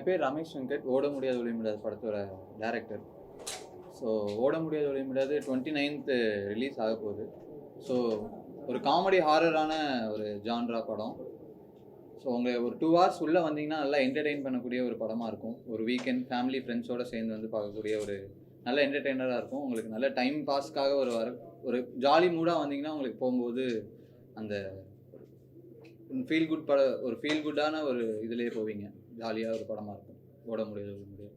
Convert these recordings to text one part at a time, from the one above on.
பேர் ரமேஷ் வெங்கட். ஓட முடியாது ஒளிய முடியாது படத்தோட டேரக்டர். ஸோ ஓட முடியாது ஒளிய முடியாது 29th ரிலீஸ் ஆக போகுது. ஸோ ஒரு காமெடி ஹாரரான ஒரு ஜான்ரா படம். ஸோ உங்கள் ஒரு 2 hours உள்ளே வந்தீங்கன்னா நல்லா என்டர்டெயின் பண்ணக்கூடிய ஒரு படமாக இருக்கும். ஒரு வீக்கெண்ட் ஃபேமிலி ஃப்ரெண்ட்ஸோடு சேர்ந்து வந்து பார்க்கக்கூடிய ஒரு நல்ல என்டர்டெய்னராக இருக்கும். உங்களுக்கு நல்ல டைம் பாஸ்க்காக ஒரு ஜாலி மூடாக வந்தீங்கன்னா உங்களுக்கு போகும்போது அந்த ஃபீல் குட்டான ஒரு இதுலேயே போவீங்க. ஜாலியாக ஒரு படமாக இருக்கும். ஓட முடியாது ஒளிய முடியாது.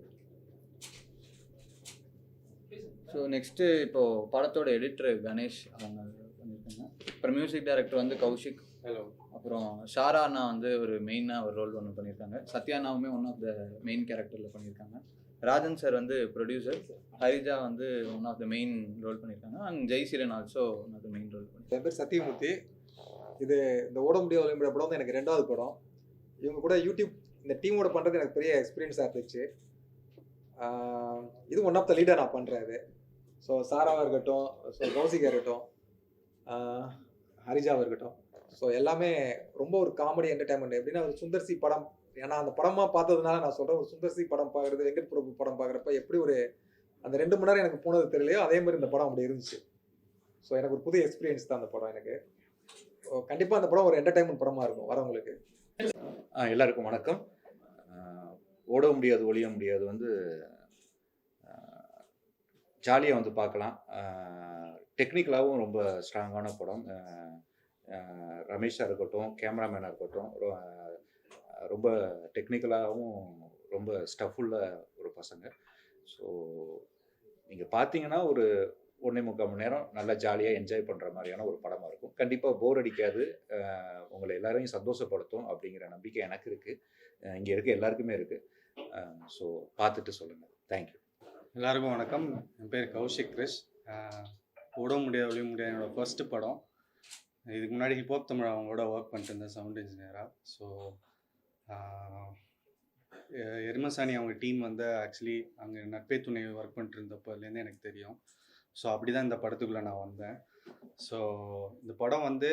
ஸோ நெக்ஸ்ட்டு இப்போது படத்தோட எடிட்டர் கணேஷ் அவங்க பண்ணியிருக்காங்க. அப்புறம் மியூசிக் டைரக்டர் வந்து கௌஷிக். ஹலோ. அப்புறம் ஷாரா அண்ணா வந்து ஒரு மெயினாக ஒரு ரோல் ஒன்று பண்ணியிருக்காங்க. சத்யானாவுமே ஒன் ஆஃப் த மெயின் கேரக்டரில் பண்ணியிருக்காங்க. ராஜன் சார் வந்து ப்ரொடியூசர். ஹரிஜா வந்து one of the main role பண்ணியிருக்காங்க. And Jaiseelan also one of the main role பண்ணியிருக்காங்க. என் பேர் சத்தியமூர்த்தி. இந்த ஓட முடியாது ஒளிய முடியாத படம் வந்து எனக்கு 2வது படம். இவங்க கூட யூடியூப் இந்த டீமோட பண்ணுறது எனக்கு பெரிய எக்ஸ்பீரியன்ஸாக இருந்துச்சு. இது ஒன் ஆஃப் த லீடர் நான் பண்ணுறது. ஸோ சாராவாக இருக்கட்டும், ஸோ கௌசிகாக இருக்கட்டும், ஹரிஜாவாக இருக்கட்டும், ஸோ எல்லாமே ரொம்ப ஒரு காமெடி என்டர்டைன்மெண்ட். எப்படின்னா ஒரு சுந்தர்சி படம், ஏன்னா அந்த படமாக பார்த்ததுனால நான் சொல்கிறேன். ஒரு சுந்தர்சி படம் பார்க்குறது, வெங்கட் பிரபு படம் பார்க்குறப்ப எப்படி ஒரு அந்த 2 மணி நேரம் எனக்கு போனது தெரியலையோ அதே மாதிரி இந்த படம் அப்படி இருந்துச்சு. ஸோ எனக்கு ஒரு புது எக்ஸ்பீரியன்ஸ் தான் அந்த படம் எனக்கு. கண்டிப்பாக அந்த படம் ஒரு என்டர்டைன்மெண்ட் படமாக இருக்கும் வரவங்களுக்கு. எல்லாருக்கும் வணக்கம். ஓட முடியாது ஒளிய முடியாது வந்து ஜாலியாக வந்து பார்க்கலாம். டெக்னிக்கலாகவும் ரொம்ப ஸ்ட்ராங்கான படம். ரமேஷாக இருக்கட்டும், கேமராமேனாக இருக்கட்டும், ரொம்ப டெக்னிக்கலாகவும் ரொம்ப ஸ்டஃபுள்ள ஒரு பசங்க. ஸோ நீங்கள் பார்த்தீங்கன்னா ஒரு 1.25 மணி நேரம் நல்லா ஜாலியாக என்ஜாய் பண்ணுற மாதிரியான ஒரு படமாக இருக்கும். கண்டிப்பாக போர் அடிக்காது. உங்களை எல்லாரையும் சந்தோஷப்படுத்தும் அப்படிங்கிற நம்பிக்கை எனக்கு இருக்குது. இங்கே இருக்க எல்லாருக்குமே இருக்குது. ஸோ பார்த்துட்டு சொல்லுங்கள். தேங்க்யூ. எல்லாருக்கும் வணக்கம். என் பேர் கௌஷிக் கிரிஷ். ஓட முடியாது ஒளிய முடியாது என்னோடய ஃபர்ஸ்ட் படம். இதுக்கு முன்னாடி ஹிப்ஹாப் தமிழ் அவங்களோட ஒர்க் பண்ணிட்டு இருந்தேன் சவுண்ட் இன்ஜினியராக. ஸோ எருமசாணி அவங்க டீம் வந்து ஆக்சுவலி அங்கே நட்பே துணை ஒர்க் பண்ணிட்டு இருந்தப்போலேருந்து எனக்கு தெரியும். ஸோ அப்படி தான் இந்த படத்துக்குள்ளே நான் வந்தேன். ஸோ இந்த படம் வந்து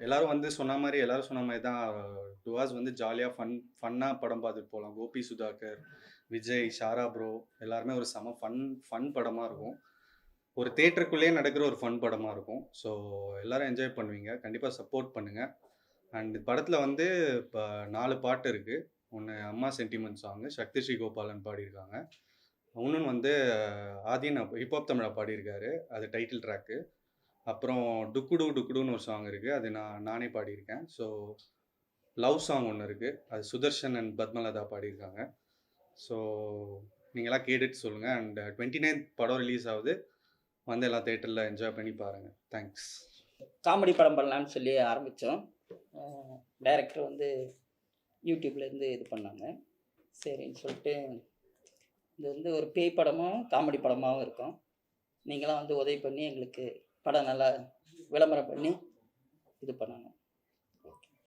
எல்லோரும் வந்து சொன்ன மாதிரி தான் 2 hours வந்து ஜாலியாக ஃபன்னாக படம் பார்த்துட்டு போகலாம். கோபி சுதாகர், விஜய், ஷாரா ப்ரோ எல்லாருமே ஒரு செம ஃபன் படமாக இருக்கும். ஒரு தேட்டருக்குள்ளேயே நடக்கிற ஒரு ஃபன் படமாக இருக்கும். ஸோ எல்லோரும் என்ஜாய் பண்ணுவீங்க. கண்டிப்பாக சப்போர்ட் பண்ணுங்கள். அண்ட் படத்தில் வந்து இப்போ 4 பாட்டு இருக்குது. ஒன்று அம்மா சென்டிமெண்ட் சாங்கு, சக்தி ஸ்ரீ கோபாலன் பாடியிருக்காங்க. இன்னொன்று வந்து ஆதியன் ஹிப்ஹாப் தமிழா பாடியிருக்காரு, அது டைட்டில் ட்ராக்கு. அப்புறம் டுக்குடு டுக்குடுன்னு ஒரு சாங் இருக்குது, அது நானே பாடியிருக்கேன். ஸோ லவ் சாங் ஒன்று இருக்குது, அது சுதர்ஷன் அண்ட் பத்மலதா பாடியிருக்காங்க. ஸோ நீங்களாம் கேட்டுட்டு சொல்லுங்கள். அண்ட் 29th படம் ரிலீஸ் ஆகுது, வந்து எல்லாம் தேட்டரில் என்ஜாய் பண்ணி பாருங்கள். தேங்க்ஸ். காமெடி படம் பண்ணலான்னு சொல்லி ஆரம்பித்தோம். டைரக்டர் வந்து யூடியூப்லேருந்து இது பண்ணாங்க. சரின்னு சொல்லிட்டு இது வந்து ஒரு பேய் படமும் காமெடி படமாகவும் இருக்கும். நீங்களாம் வந்து உதவி பண்ணி எங்களுக்கு படம் நல்லா விளம்பரம் பண்ணி இது பண்ணணும்.